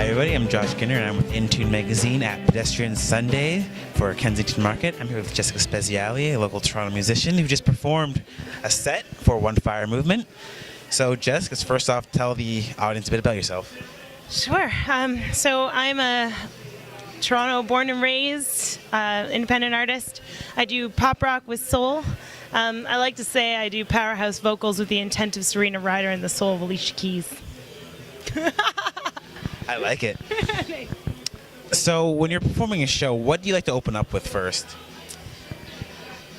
Hi everybody, I'm Josh Kinner and I'm with Intune Magazine at Pedestrian Sunday for Kensington Market. I'm here with Jessica Speziale, a local Toronto musician who just performed a set for One Fire Movement. So Jessica, first off, tell the audience a bit about yourself. Sure. So I'm a Toronto born and raised independent artist. I do pop rock with soul. I like to say I do powerhouse vocals with the intent of Serena Ryder and the soul of Alicia Keys. I like it. So when you're performing a show, what do you like to open up with first?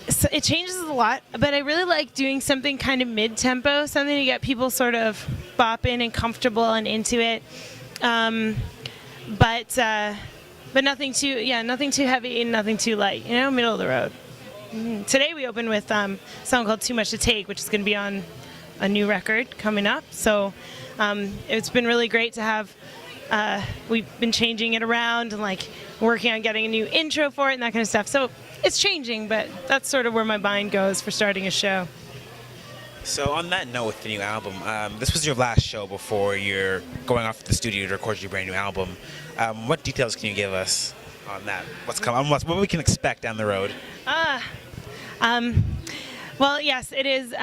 So it changes a lot, but I really like doing something kind of mid-tempo, something to get people sort of bopping and comfortable and into it. But nothing too heavy and nothing too light. Middle of the road. Today we opened with a song called "Too Much to Take," which is going to be on a new record coming up. So it's been really great to have. We've been changing it around and working on getting a new intro for it and that kind of stuff. So it's changing, but that's sort of where my mind goes for starting a show. So on that note with the new album, this was your last show before you're going off to the studio to record your brand new album. What details can you give us on that? What's coming? What we can expect down the road? Well, yes, it is.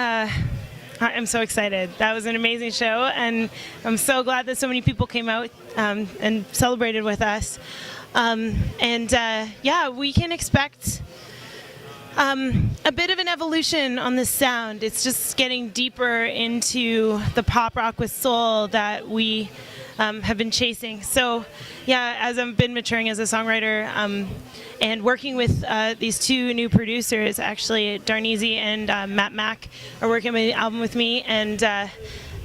I'm so excited. That was an amazing show, and I'm so glad that so many people came out and celebrated with us. We can expect a bit of an evolution on the sound. It's just getting deeper into the pop rock with soul that we have been chasing. So, yeah, as I've been maturing as a songwriter and working with these two new producers, actually, Darneezy and Matt Mack are working on the album with me, and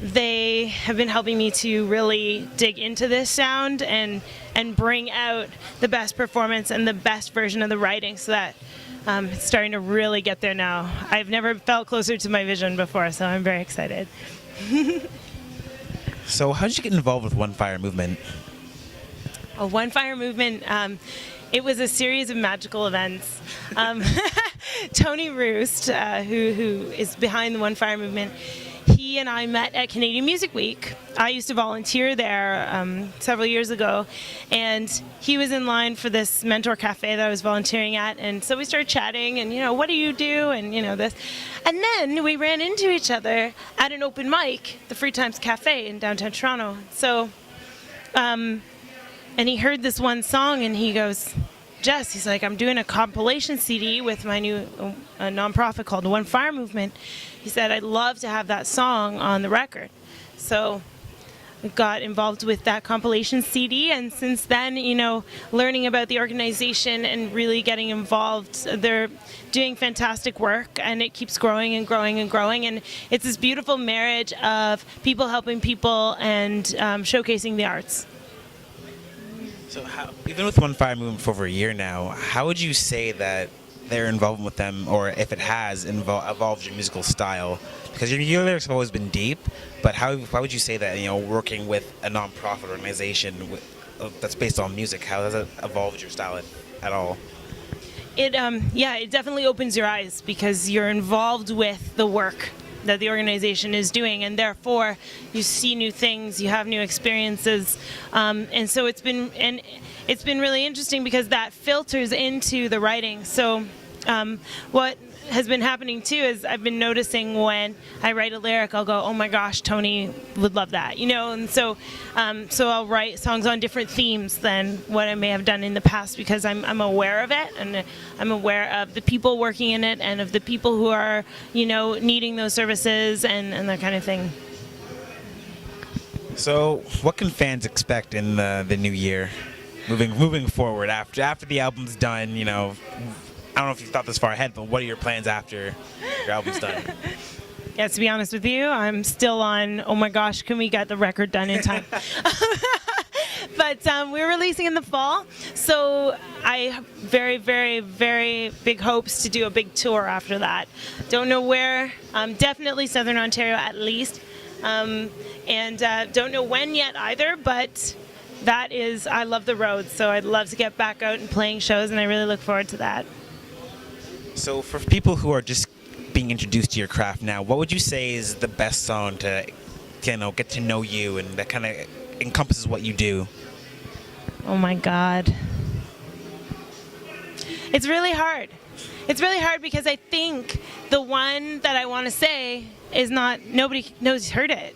they have been helping me to really dig into this sound and bring out the best performance and the best version of the writing so that it's starting to really get there now. I've never felt closer to my vision before, so I'm very excited. So how did you get involved with One Fire Movement? One Fire Movement, it was a series of magical events. Tony Roost, who is behind the One Fire Movement, he and I met at Canadian Music Week. I used to volunteer there several years ago, and he was in line for this mentor cafe that I was volunteering at, and so we started chatting, and what do you do, and this. And then we ran into each other at an open mic, the Free Times Cafe in downtown Toronto. So, and he heard this one song, and he goes, Jess, he's like, I'm doing a compilation CD with my new nonprofit called the One Fire Movement. He said, I'd love to have that song on the record. So I got involved with that compilation CD, and since then, learning about the organization and really getting involved, they're doing fantastic work, and it keeps growing and growing and growing, and it's this beautiful marriage of people helping people and showcasing the arts. So even with One Fire Movement for over a year now, how would you say that their involvement with them, or if it has evolved your musical style? Because your lyrics have always been deep, but why would you say that, working with a non-profit organization that's based on music, how has it evolved your style at all? It definitely opens your eyes because you're involved with the work that the organization is doing, and therefore you see new things, you have new experiences, and so it's been really interesting because that filters into the writing. So what has been happening too is I've been noticing when I write a lyric, I'll go, oh my gosh, Tony would love that, and so I'll write songs on different themes than what I may have done in the past because I'm aware of it, and I'm aware of the people working in it and of the people who are needing those services and that kind of thing. So what can fans expect in the new year, moving forward after the album's done? I don't know if you've thought this far ahead, but what are your plans after your album's done? Yeah, to be honest with you, I'm still on, oh my gosh, can we get the record done in time? But we're releasing in the fall, so I have very, very, very big hopes to do a big tour after that. Don't know where, definitely Southern Ontario at least, and don't know when yet either, but that is, I love the road, so I'd love to get back out and playing shows, and I really look forward to that. So for people who are just being introduced to your craft now, what would you say is the best song to get to know you and that kind of encompasses what you do? Oh my God. It's really hard. It's really hard because I think the one that I want to say is not, nobody knows heard it.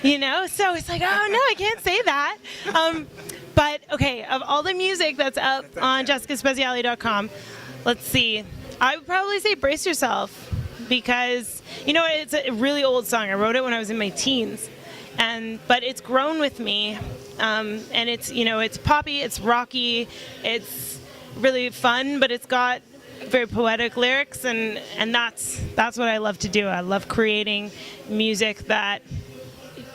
You know? So it's like, oh no, I can't say that. But okay, of all the music that's up on jessicaspeziale.com, let's see. I would probably say Brace Yourself because, you know, it's a really old song. I wrote it when I was in my teens. But it's grown with me. And it's, you know, it's poppy, it's rocky, it's really fun, but it's got very poetic lyrics, and that's what I love to do. I love creating music that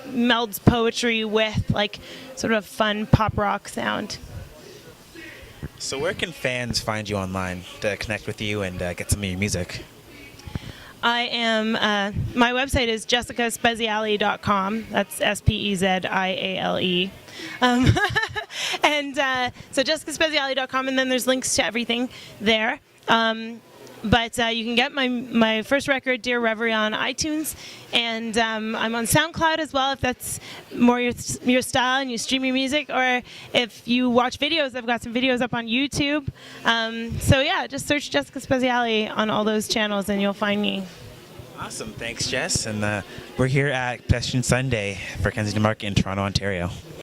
melds poetry with like sort of fun pop rock sound. So where can fans find you online to connect with you and get some of your music? I am, my website is jessicaspeziale.com. That's Speziale. And so jessicaspeziale.com, and then there's links to everything there. But you can get my first record, Dear Reverie, on iTunes, and I'm on SoundCloud as well if that's more your style and you stream your music, or if you watch videos, I've got some videos up on YouTube. So yeah, just search Jessica Speziale on all those channels and you'll find me. Awesome, thanks Jess, and we're here at Pedestrian Sunday for Kensington Market in Toronto, Ontario.